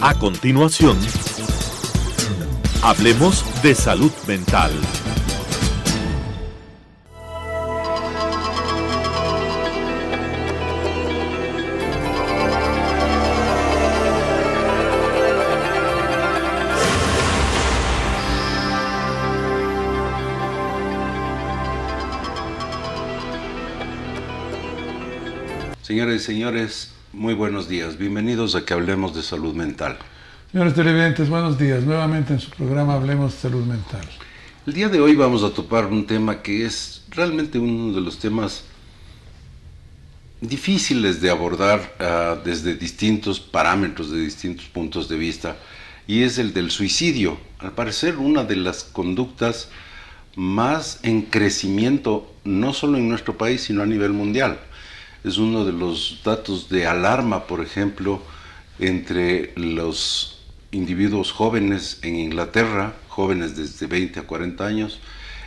A continuación, hablemos de salud mental. Señoras y señores, muy buenos días. Bienvenidos a que hablemos de salud mental. Señores televidentes, buenos días. Nuevamente en su programa Hablemos de Salud Mental. El día de hoy vamos a topar un tema que es realmente uno de los temas difíciles de abordar desde distintos parámetros, de distintos puntos de vista, y es el del suicidio. Al parecer, una de las conductas más en crecimiento, no solo en nuestro país, sino a nivel mundial. Es uno de los datos de alarma, por ejemplo, entre los individuos jóvenes en Inglaterra, jóvenes desde 20 a 40 años.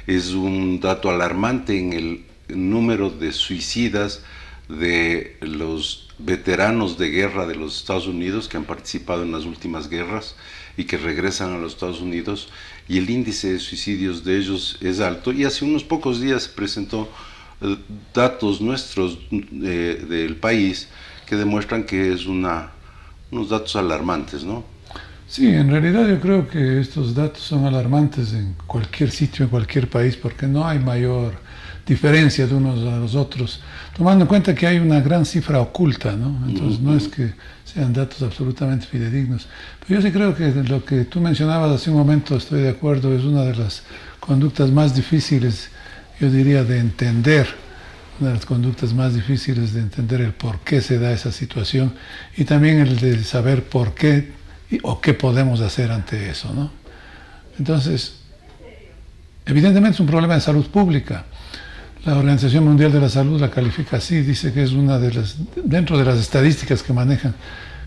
Es un dato alarmante en el número de suicidas de los veteranos de guerra de los Estados Unidos que han participado en las últimas guerras y que regresan a los Estados Unidos, y el índice de suicidios de ellos es alto. Y hace unos pocos días se presentó datos nuestros del país que demuestran que es unos datos alarmantes, ¿no? Sí, en realidad yo creo que estos datos son alarmantes en cualquier sitio, en cualquier país, porque no hay mayor diferencia de unos a los otros, tomando en cuenta que hay una gran cifra oculta, ¿no? Entonces no es que sean datos absolutamente fidedignos. Pero yo sí creo que lo que tú mencionabas hace un momento, estoy de acuerdo, es una de las conductas más difíciles, yo diría, de entender, una de las conductas más difíciles de entender el por qué se da esa situación, y también el de saber por qué o qué podemos hacer ante eso, ¿no? Entonces, evidentemente es un problema de salud pública. La Organización Mundial de la Salud la califica así, dice que es una de las, dentro de las estadísticas que manejan,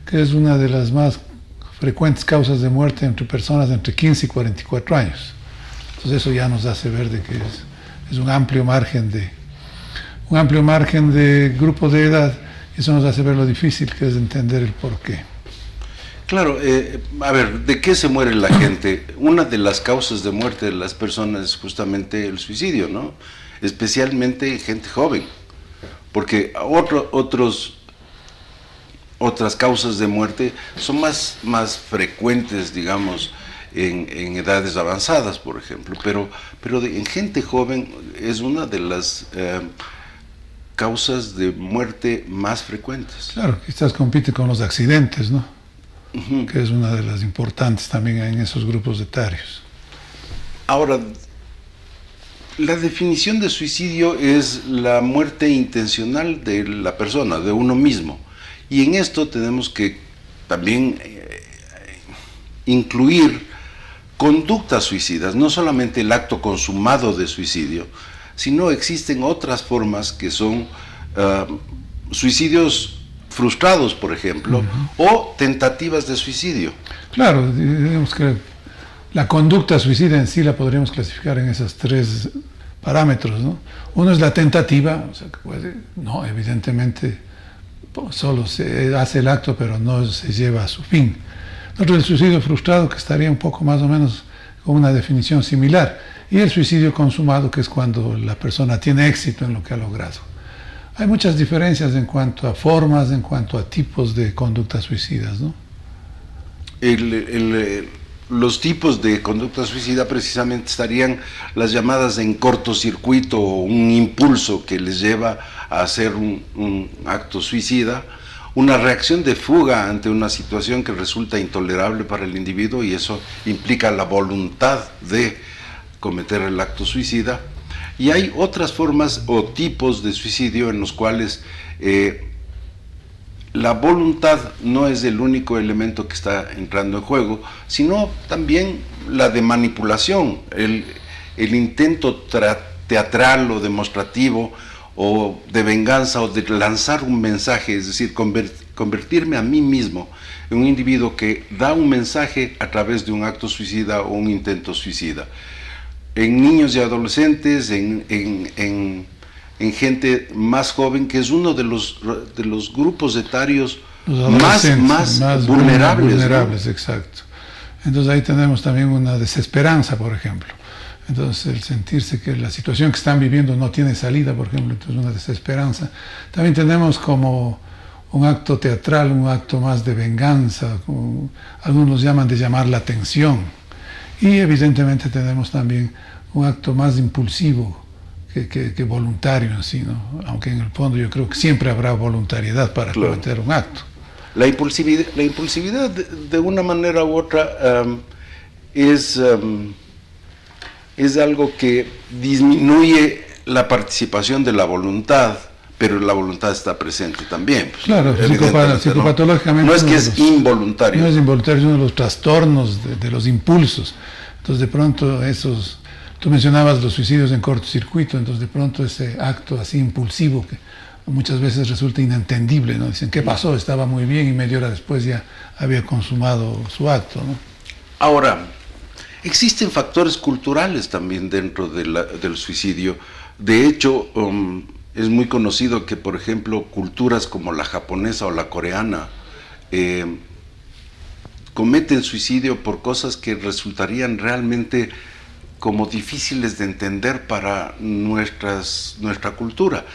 que es una de las más frecuentes causas de muerte entre personas entre 15 y 44 años. Entonces eso ya nos hace ver de que es un amplio margen de grupo de edad, y eso nos hace ver lo difícil que es entender el porqué. Claro, a ver, ¿de qué se muere la gente? Una de las causas de muerte de las personas es justamente el suicidio, ¿no? Especialmente gente joven, porque otras causas de muerte son más frecuentes, digamos, en edades avanzadas, por ejemplo, pero en gente joven es una de las causas de muerte más frecuentes. Claro, quizás compite con los accidentes, ¿no? Que es una de las importantes también en esos grupos etarios. Ahora, la definición de suicidio es la muerte intencional de la persona, de uno mismo, y en esto tenemos que también incluir conductas suicidas, no solamente el acto consumado de suicidio, sino existen otras formas que son suicidios frustrados, por ejemplo, o tentativas de suicidio. Claro, digamos que la conducta suicida en sí la podríamos clasificar en esos tres parámetros, ¿no? Uno es la tentativa, o sea, que puede, no, evidentemente solo se hace el acto, pero no se lleva a su fin. Otro es el suicidio frustrado, que estaría un poco más o menos con una definición similar, y el suicidio consumado, que es cuando la persona tiene éxito en lo que ha logrado. Hay muchas diferencias en cuanto a formas, en cuanto a tipos de conductas suicidas, ¿no? Los tipos de conducta suicida precisamente estarían las llamadas en cortocircuito, o un impulso que les lleva a hacer un acto suicida, una reacción de fuga ante una situación que resulta intolerable para el individuo, y eso implica la voluntad de cometer el acto suicida. Y hay otras formas o tipos de suicidio en los cuales la voluntad no es el único elemento que está entrando en juego, sino también la de manipulación, el intento teatral o demostrativo o de venganza o de lanzar un mensaje, es decir, convertirme a mí mismo en un individuo que da un mensaje a través de un acto suicida o un intento suicida. En niños y adolescentes, en gente más joven, que es uno de los grupos etarios los adolescentes, más vulnerables, vulnerables, ¿no? Exacto. Entonces ahí tenemos también una desesperanza, por ejemplo. Entonces el sentirse que la situación que están viviendo no tiene salida, por ejemplo, entonces una desesperanza. También tenemos como un acto teatral, un acto más de venganza, como algunos llaman de llamar la atención. Y evidentemente tenemos también un acto más impulsivo que voluntario en sí, ¿no? Aunque en el fondo yo creo que siempre habrá voluntariedad para cometer un acto. La impulsividad de una manera u otra es algo que disminuye la participación de la voluntad, pero la voluntad está presente también. Pues, claro, psicopatológicamente. No es que es involuntario. No es involuntario, es uno de los trastornos de los impulsos. Entonces de pronto tú mencionabas los suicidios en cortocircuito, entonces de pronto ese acto así impulsivo que muchas veces resulta inentendible, ¿no? Dicen, ¿qué pasó? Estaba muy bien y media hora después ya había consumado su acto, ¿no? Ahora, existen factores culturales también dentro del suicidio. De hecho, es muy conocido que, por ejemplo, culturas como la japonesa o la coreana cometen suicidio por cosas que resultarían realmente como difíciles de entender para nuestra cultura.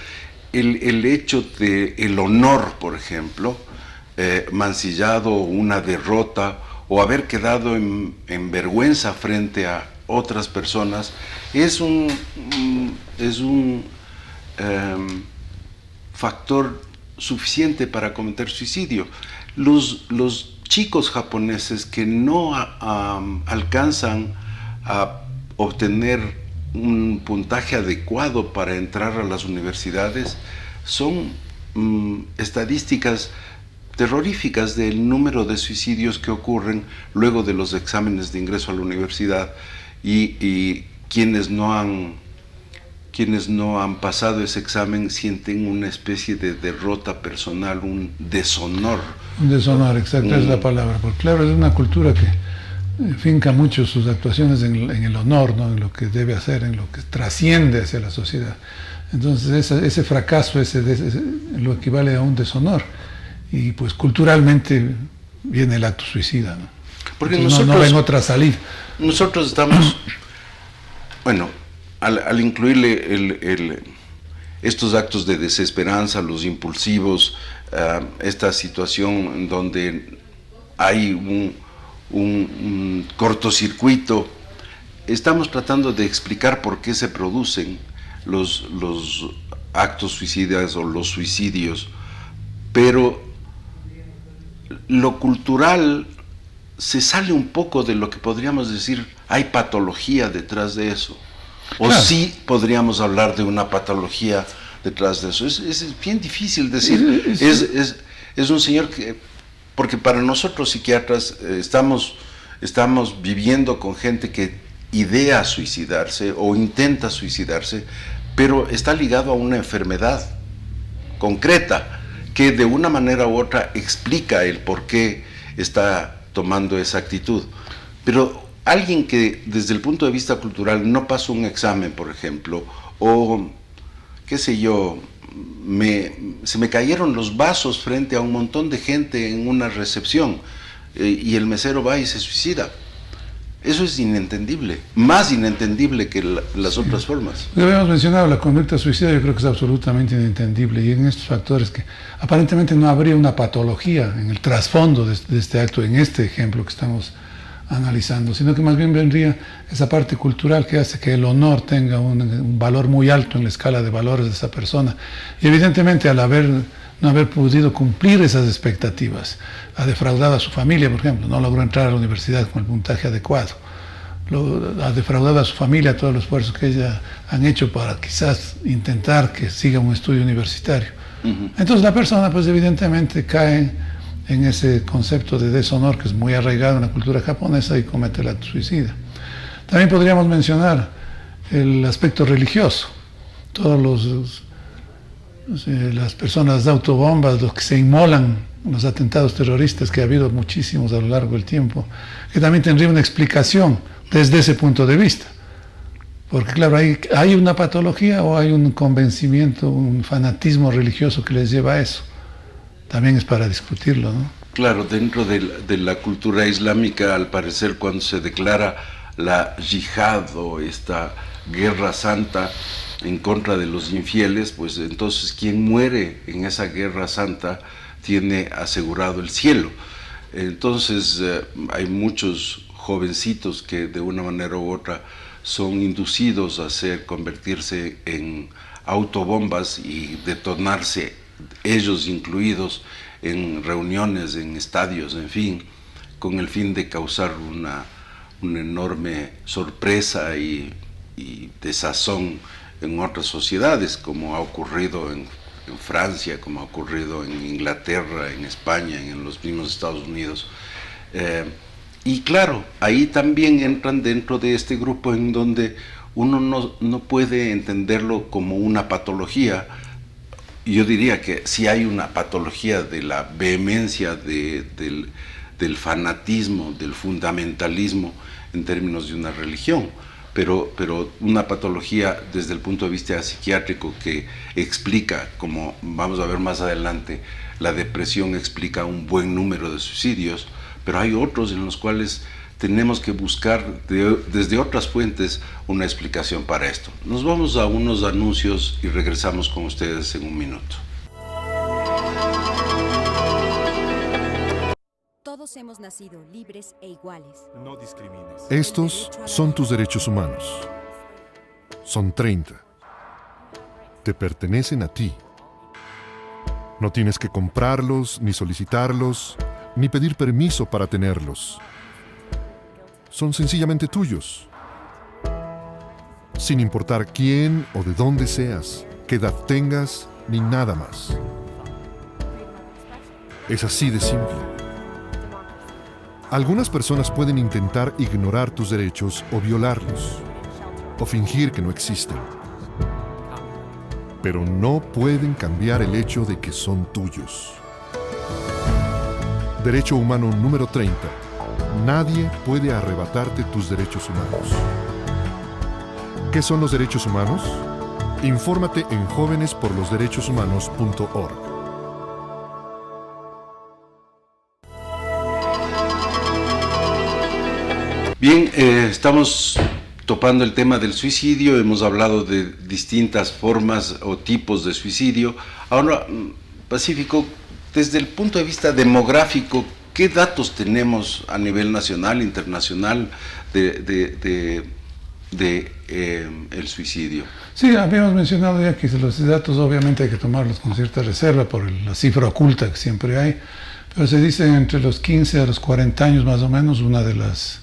El hecho del honor, por ejemplo, mancillado, una derrota, o haber quedado en vergüenza frente a otras personas, es un factor suficiente para cometer suicidio. Los chicos japoneses que no alcanzan a obtener un puntaje adecuado para entrar a las universidades son estadísticas terroríficas del número de suicidios que ocurren luego de los exámenes de ingreso a la universidad, y quienes no han pasado ese examen sienten una especie de derrota personal, un deshonor. Un deshonor, exacto, es la palabra, porque claro, es una cultura que finca mucho sus actuaciones en el honor, ¿no? En lo que debe hacer, en lo que trasciende hacia la sociedad. Entonces ese fracaso lo equivale a un deshonor, y pues culturalmente viene el acto suicida, ¿no? Porque entonces, no ven otra salida. Nosotros estamos, bueno, al incluirle estos actos de desesperanza, los impulsivos, esta situación en donde hay un cortocircuito, estamos tratando de explicar por qué se producen los actos suicidas o los suicidios, pero lo cultural se sale un poco de lo que podríamos decir hay patología detrás de eso, o claro, sí podríamos hablar de una patología detrás de eso. Es bien difícil decir, es un señor que, porque para nosotros psiquiatras estamos viviendo con gente que idea suicidarse o intenta suicidarse, pero está ligado a una enfermedad concreta que de una manera u otra explica el por qué está tomando esa actitud. Pero alguien que desde el punto de vista cultural no pasó un examen, por ejemplo, o qué sé yo, se me cayeron los vasos frente a un montón de gente en una recepción, y el mesero va y se suicida. Eso es inentendible, más inentendible que las otras formas. Lo habíamos mencionado, la conducta suicida yo creo que es absolutamente inentendible, y en estos factores que aparentemente no habría una patología en el trasfondo de este acto, en este ejemplo que estamos analizando, sino que más bien vendría esa parte cultural que hace que el honor tenga un valor muy alto en la escala de valores de esa persona, y evidentemente al no haber podido cumplir esas expectativas, ha defraudado a su familia, por ejemplo, no logró entrar a la universidad con el puntaje adecuado, ha defraudado a su familia, todos los esfuerzos que ella han hecho para quizás intentar que siga un estudio universitario. Entonces la persona pues evidentemente cae en ese concepto de deshonor que es muy arraigado en la cultura japonesa y comete el acto suicida. También podríamos mencionar el aspecto religioso, las personas de autobombas, los que se inmolan, los atentados terroristas que ha habido muchísimos a lo largo del tiempo, que también tendría una explicación desde ese punto de vista. Porque claro, hay una patología o hay un convencimiento, un fanatismo religioso que les lleva a eso. también es para discutirlo, ¿no? Claro, dentro de la cultura islámica, al parecer, cuando se declara la yihad o esta guerra santa en contra de los infieles, pues entonces quien muere en esa guerra santa tiene asegurado el cielo. Entonces hay muchos jovencitos que de una manera u otra son inducidos a convertirse en autobombas y detonarse, ellos incluidos, en reuniones, en estadios, en fin, con el fin de causar una enorme sorpresa y desazón en otras sociedades, como ha ocurrido en Francia, como ha ocurrido en Inglaterra, en España, en los mismos Estados Unidos. Y claro, ahí también entran dentro de este grupo en donde uno no puede entenderlo como una patología. Yo diría que sí hay una patología de la vehemencia, del fanatismo, del fundamentalismo en términos de una religión, pero una patología desde el punto de vista psiquiátrico que explica, como vamos a ver más adelante, la depresión explica un buen número de suicidios, pero hay otros en los cuales tenemos que buscar desde otras fuentes una explicación para esto. Nos vamos a unos anuncios y regresamos con ustedes en un minuto. Todos hemos nacido libres e iguales. No discrimines. Estos son tus derechos humanos. Son 30. Te pertenecen a ti. No tienes que comprarlos, ni solicitarlos, ni pedir permiso para tenerlos. Son sencillamente tuyos. Sin importar quién o de dónde seas, qué edad tengas, ni nada más. Es así de simple. Algunas personas pueden intentar ignorar tus derechos o violarlos, o fingir que no existen. Pero no pueden cambiar el hecho de que son tuyos. Derecho humano número 30. Nadie puede arrebatarte tus derechos humanos. ¿Qué son los derechos humanos? Infórmate en jovenesporlosderechoshumanos.org. Bien, estamos topando el tema del suicidio, hemos hablado de distintas formas o tipos de suicidio. Ahora, Pacífico, desde el punto de vista demográfico, ¿qué datos tenemos a nivel nacional, internacional de el suicidio? Sí, habíamos mencionado ya que los datos obviamente hay que tomarlos con cierta reserva por la cifra oculta que siempre hay, pero se dice entre los 15 a los 40 años más o menos una de los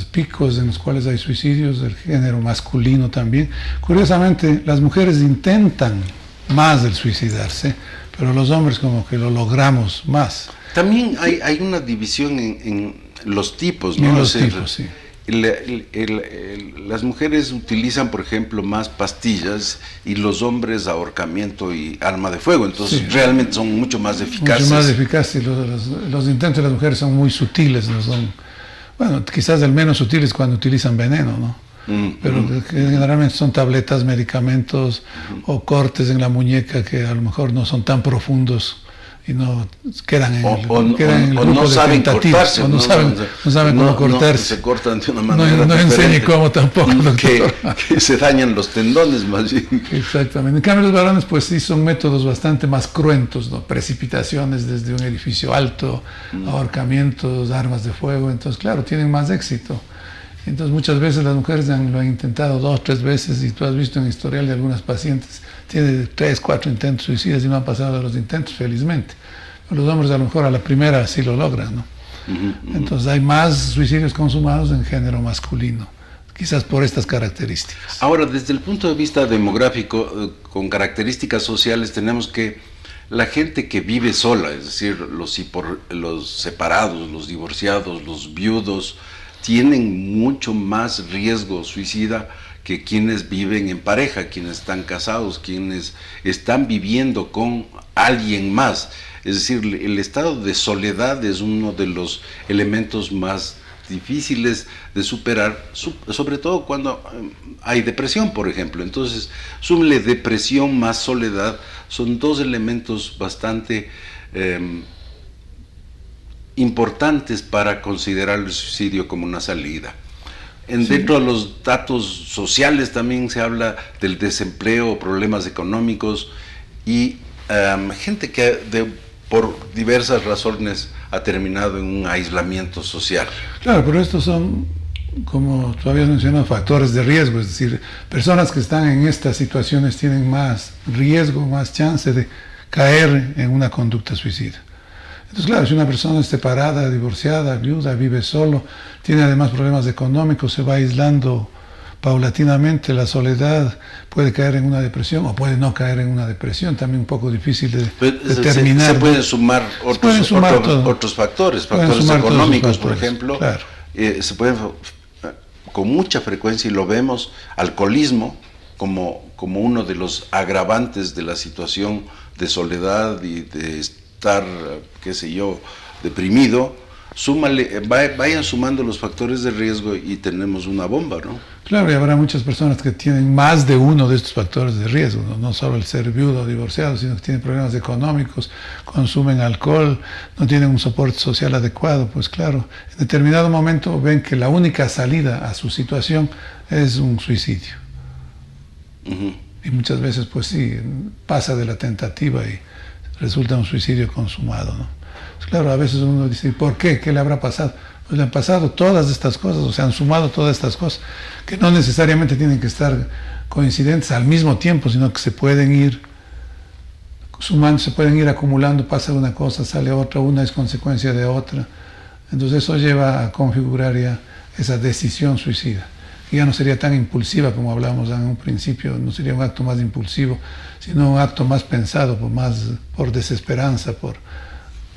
picos en los cuales hay suicidios del género masculino también. Curiosamente, las mujeres intentan más el suicidarse, pero los hombres como que lo logramos más. También hay una división en los tipos, ¿no? En los tipos, sí. Las mujeres utilizan, por ejemplo, más pastillas y los hombres ahorcamiento y arma de fuego, entonces sí, realmente son mucho más eficaces. Mucho más eficaces, los intentos de las mujeres son muy sutiles, no son, bueno, quizás el menos sutil es cuando utilizan veneno, ¿no? Pero que generalmente son tabletas, medicamentos o cortes en la muñeca que a lo mejor no son tan profundos y no quedan en el grupo no de saben tentativos, cortarse, o no saben cómo cortarse. Se cortan de una manera no enseñe cómo tampoco, que se dañan los tendones más bien. Exactamente. En cambio los varones pues sí son métodos bastante más cruentos, ¿no? Precipitaciones desde un edificio alto, ahorcamientos, armas de fuego, entonces claro, tienen más éxito. Entonces muchas veces las mujeres lo han intentado 2 o 3 veces y tú has visto en el historial de algunas pacientes, tiene 3, 4 intentos suicidas y no han pasado de los intentos, felizmente. Pero los hombres a lo mejor a la primera sí lo logran, ¿no? Entonces hay más suicidios consumados en género masculino, quizás por estas características. Ahora, desde el punto de vista demográfico, con características sociales, tenemos que la gente que vive sola, es decir, los separados, los divorciados, los viudos, tienen mucho más riesgo suicida que quienes viven en pareja, quienes están casados, quienes están viviendo con alguien más. Es decir, el estado de soledad es uno de los elementos más difíciles de superar, sobre todo cuando hay depresión, por ejemplo. Entonces, súmele depresión más soledad, son dos elementos bastante importantes para considerar el suicidio como una salida. Dentro de los datos sociales también se habla del desempleo, problemas económicos y gente que por diversas razones ha terminado en un aislamiento social. Claro, pero estos son, como tú habías mencionado, factores de riesgo, es decir, personas que están en estas situaciones tienen más riesgo, más chance de caer en una conducta suicida. Entonces, claro, si una persona es separada, divorciada, viuda, vive solo, tiene además problemas económicos, se va aislando paulatinamente, la soledad, puede caer en una depresión o puede no caer en una depresión, también un poco difícil de determinar. Se pueden sumar otros factores económicos, por ejemplo, claro. Se pueden, con mucha frecuencia, y lo vemos, alcoholismo como uno de los agravantes de la situación de soledad y de estar, qué sé yo, deprimido. Vayan sumando los factores de riesgo y tenemos una bomba, ¿no? Claro, y habrá muchas personas que tienen más de uno de estos factores de riesgo, no solo el ser viudo o divorciado, sino que tienen problemas económicos, consumen alcohol, no tienen un soporte social adecuado. Pues claro, en determinado momento ven que la única salida a su situación es un suicidio. Uh-huh. Y muchas veces, pues sí, pasa de la tentativa y resulta un suicidio consumado, ¿no? Pues claro, a veces uno dice, ¿por qué? ¿Qué le habrá pasado? Pues le han pasado todas estas cosas, o se han sumado todas estas cosas, que no necesariamente tienen que estar coincidentes al mismo tiempo, sino que se pueden ir sumando, se pueden ir acumulando, pasa una cosa, sale otra, una es consecuencia de otra. Entonces eso lleva a configurar ya esa decisión suicida, que ya no sería tan impulsiva como hablábamos en un principio, no sería un acto más impulsivo, sino un acto más pensado, por desesperanza, por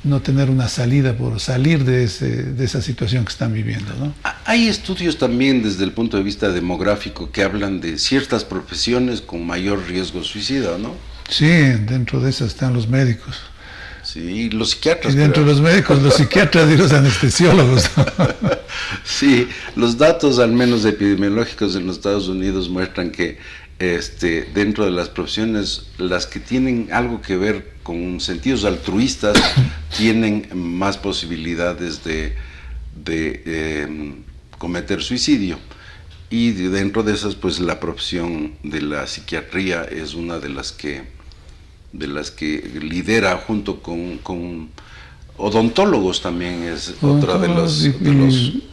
no tener una salida, por salir de esa situación que están viviendo, ¿no? Hay estudios también desde el punto de vista demográfico que hablan de ciertas profesiones con mayor riesgo suicida, ¿no? Sí, dentro de esas están los médicos. Sí, los psiquiatras. Y dentro de los médicos, los psiquiatras y los anestesiólogos. Sí, los datos al menos epidemiológicos en los Estados Unidos muestran que dentro de las profesiones, las que tienen algo que ver con sentidos altruistas, tienen más posibilidades de cometer suicidio. Y dentro de esas, pues la profesión de la psiquiatría es una de las que lidera, junto con odontólogos también es otra de los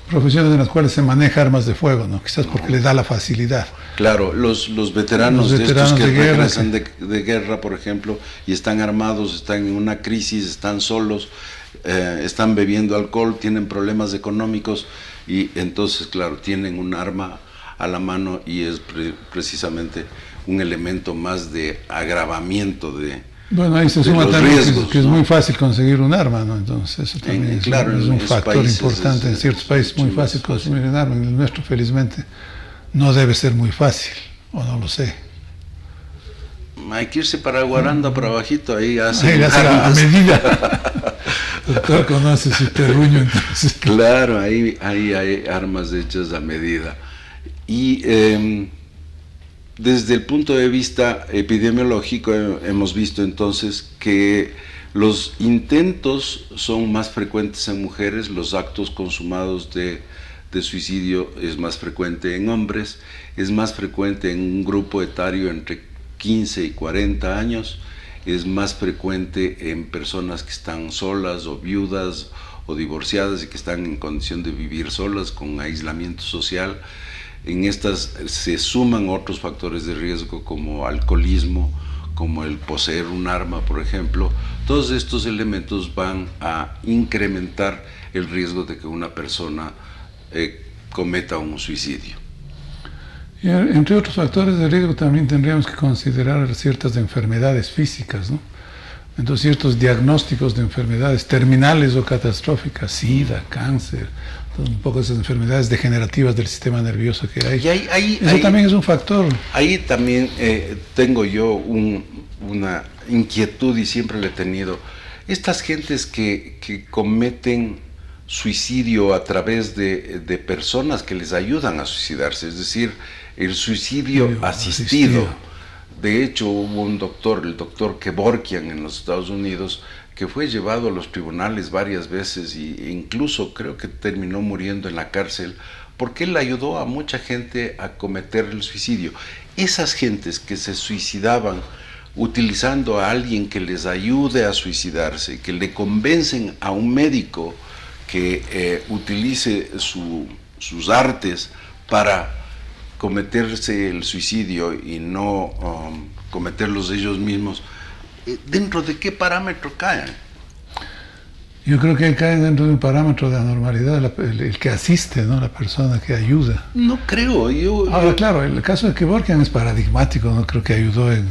profesiones en las cuales se maneja armas de fuego, ¿no? Quizás porque le da la facilidad. Claro, los veteranos de estos que regresan de guerra, por ejemplo, y están armados, están en una crisis, están solos, están bebiendo alcohol, tienen problemas económicos y entonces, claro, tienen un arma a la mano y es precisamente un elemento más de agravamiento de Bueno, ahí se suma también riesgos, que es muy fácil conseguir un arma, ¿no? Entonces eso también es un factor importante. En ciertos países es muy fácil conseguir un arma, en el nuestro felizmente no debe ser muy fácil, o no lo sé. Hay que irse para Guaranda, para abajito, ahí hacen a medida. Doctor, conoce su terruño, entonces. Claro, ahí hay armas hechas a medida. Y desde el punto de vista epidemiológico hemos visto entonces que los intentos son más frecuentes en mujeres, los actos consumados de suicidio es más frecuente en hombres, es más frecuente en un grupo etario entre 15 y 40 años, es más frecuente en personas que están solas o viudas o divorciadas y que están en condición de vivir solas con aislamiento social. En estas se suman otros factores de riesgo como alcoholismo, como el poseer un arma, por ejemplo. Todos estos elementos van a incrementar el riesgo de que una persona cometa un suicidio. Y entre otros factores de riesgo también tendríamos que considerar ciertas enfermedades físicas, ¿no? Entonces ciertos diagnósticos de enfermedades terminales o catastróficas, SIDA, cáncer, un poco esas enfermedades degenerativas del sistema nervioso que hay. Eso también es un factor. Ahí también tengo yo una inquietud y siempre la he tenido. Estas gentes que cometen suicidio a través de personas que les ayudan a suicidarse, es decir, el suicidio asistido. De hecho, hubo un doctor, el doctor Kevorkian en los Estados Unidos, que fue llevado a los tribunales varias veces e incluso creo que terminó muriendo en la cárcel porque él ayudó a mucha gente a cometer el suicidio. Esas gentes que se suicidaban utilizando a alguien que les ayude a suicidarse, que le convencen a un médico que utilice sus artes para cometerse el suicidio y no cometerlos ellos mismos, ¿dentro de qué parámetro caen? Yo creo que caen dentro de un parámetro de anormalidad, el que asiste, ¿no? La persona que ayuda. No creo. Ahora, claro, el caso de Kevorkian es paradigmático, no creo que ayudó en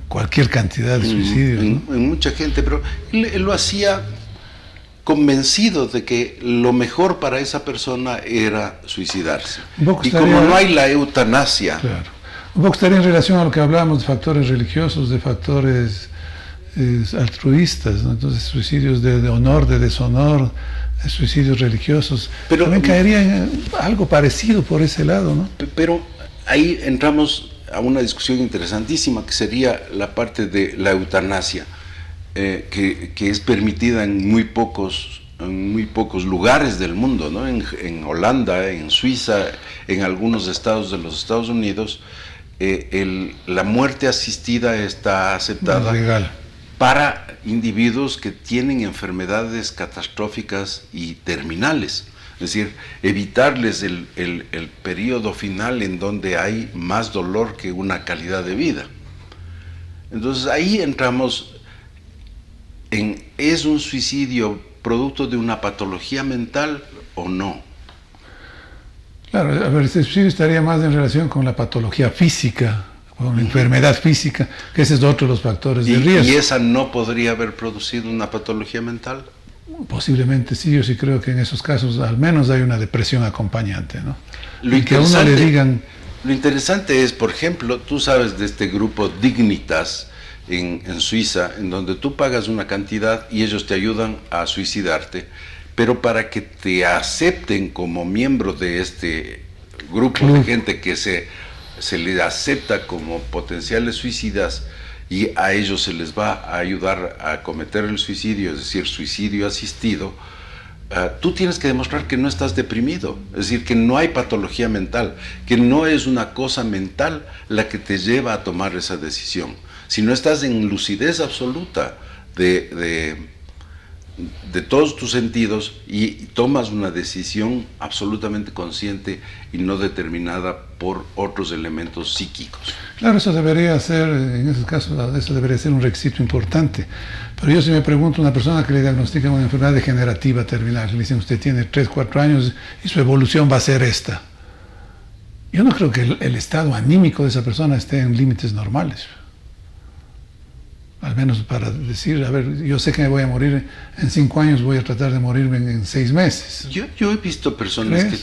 cualquier cantidad de suicidios. En mucha gente, pero él lo hacía convencido de que lo mejor para esa persona era suicidarse. Y como no hay la eutanasia. Claro. Un poco estaría en relación a lo que hablábamos de factores religiosos, de factores altruistas, ¿no? Entonces suicidios de honor, de deshonor, suicidios religiosos. Pero también caería en algo parecido por ese lado, ¿no? Pero ahí entramos a una discusión interesantísima que sería la parte de la eutanasia. Que es permitida en muy pocos lugares del mundo, ¿no? En Holanda, en Suiza, en algunos estados de los Estados Unidos, la muerte asistida está aceptada legal para individuos que tienen enfermedades catastróficas y terminales, es decir, evitarles el periodo final en donde hay más dolor que una calidad de vida. Entonces ahí entramos ¿es un suicidio producto de una patología mental o no? Claro, a ver, este suicidio estaría más en relación con la patología física, con la enfermedad física, que ese es otro de los factores de riesgo. ¿Y esa no podría haber producido una patología mental? Posiblemente sí, yo sí creo que en esos casos al menos hay una depresión acompañante, ¿no? Que a uno le digan... Lo interesante es, por ejemplo, tú sabes de este grupo Dignitas, en Suiza, en donde tú pagas una cantidad y ellos te ayudan a suicidarte, pero para que te acepten como miembro de este grupo de gente que se les acepta como potenciales suicidas y a ellos se les va a ayudar a cometer el suicidio, es decir, suicidio asistido, tú tienes que demostrar que no estás deprimido, es decir, que no hay patología mental, que no es una cosa mental la que te lleva a tomar esa decisión. Si no estás en lucidez absoluta de todos tus sentidos y tomas una decisión absolutamente consciente y no determinada por otros elementos psíquicos. Claro, eso debería ser, en ese caso, eso debería ser un requisito importante. Pero yo si me pregunto a una persona que le diagnostican una enfermedad degenerativa terminal, le dicen usted tiene 3, 4 años y su evolución va a ser esta. Yo no creo que el estado anímico de esa persona esté en límites normales. Al menos para decir, a ver, yo sé que me voy a morir en 5 años, voy a tratar de morirme en 6 meses. Yo he visto personas que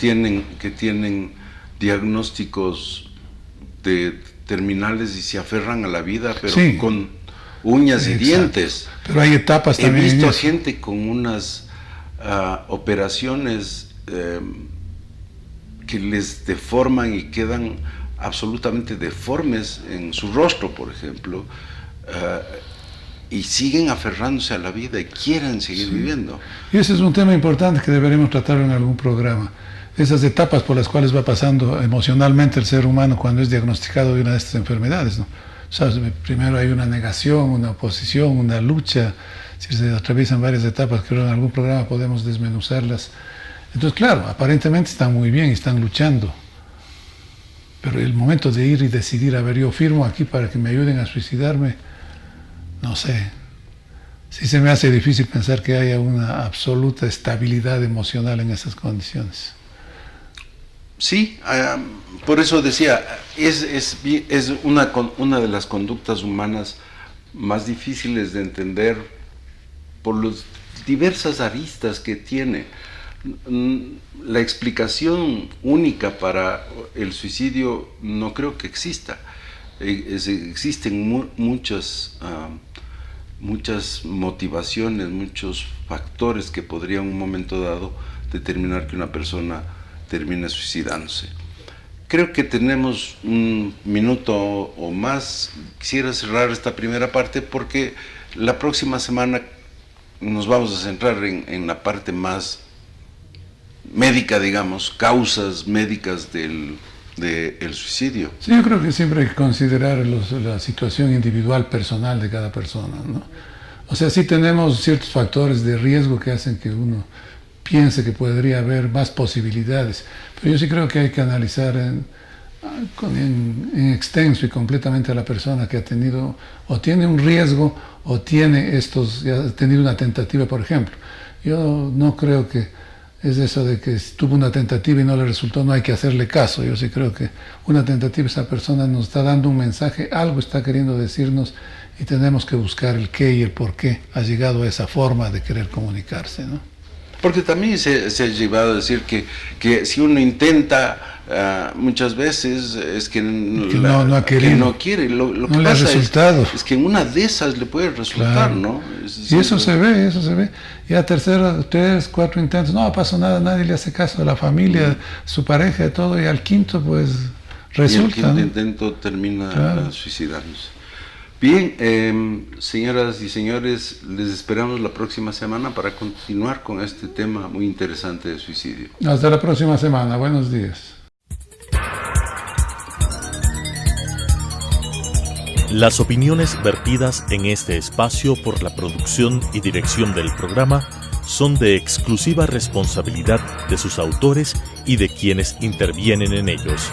tienen diagnósticos terminales y se aferran a la vida, pero sí, con uñas y dientes. Pero hay etapas también. He visto gente con unas operaciones que les deforman y quedan absolutamente deformes en su rostro, por ejemplo. Y siguen aferrándose a la vida y quieren seguir viviendo. Y ese es un tema importante que deberemos tratar en algún programa. Esas etapas por las cuales va pasando emocionalmente el ser humano cuando es diagnosticado de una de estas enfermedades, ¿no? ¿Sabes? Primero hay una negación, una oposición, una lucha. Si se atraviesan varias etapas, creo que en algún programa podemos desmenuzarlas. Entonces, claro, aparentemente están muy bien, están luchando. Pero el momento de ir y decidir, a ver, yo firmo aquí para que me ayuden a suicidarme, no sé. Sí se me hace difícil pensar que haya una absoluta estabilidad emocional en esas condiciones. Sí, por eso decía, es una de las conductas humanas más difíciles de entender por las diversas aristas que tiene. La explicación única para el suicidio no creo que exista. Existen muchas muchas motivaciones, muchos factores que podrían en un momento dado determinar que una persona termine suicidándose. Creo que tenemos un minuto o más. Quisiera cerrar esta primera parte porque la próxima semana nos vamos a centrar en la parte más médica, digamos, causas médicas del suicidio. Sí, yo creo que siempre hay que considerar la situación individual, personal de cada persona, ¿no? O sea, sí tenemos ciertos factores de riesgo que hacen que uno piense que podría haber más posibilidades, pero yo sí creo que hay que analizar en extenso y completamente a la persona que ha tenido o tiene un riesgo o tiene ha tenido una tentativa, por ejemplo. Yo no creo que es eso de que tuvo una tentativa y no le resultó, no hay que hacerle caso. Yo sí creo que una tentativa, esa persona nos está dando un mensaje, algo está queriendo decirnos y tenemos que buscar el qué y el por qué ha llegado a esa forma de querer comunicarse, ¿no? Porque también se ha llevado a decir que si uno intenta muchas veces es que no ha querido, que no quiere. Lo no que le ha pasa resultado. Es que en una de esas le puede resultar, claro. ¿no? Y eso se ve. Ya tercero, 3, 4 intentos, no pasó nada, nadie le hace caso a la familia, su pareja, todo, y al quinto pues resulta. Y el quinto ¿no? intento termina claro. Suicidándose. Bien, señoras y señores, les esperamos la próxima semana para continuar con este tema muy interesante de suicidio. Hasta la próxima semana, buenos días. Las opiniones vertidas en este espacio por la producción y dirección del programa son de exclusiva responsabilidad de sus autores y de quienes intervienen en ellos.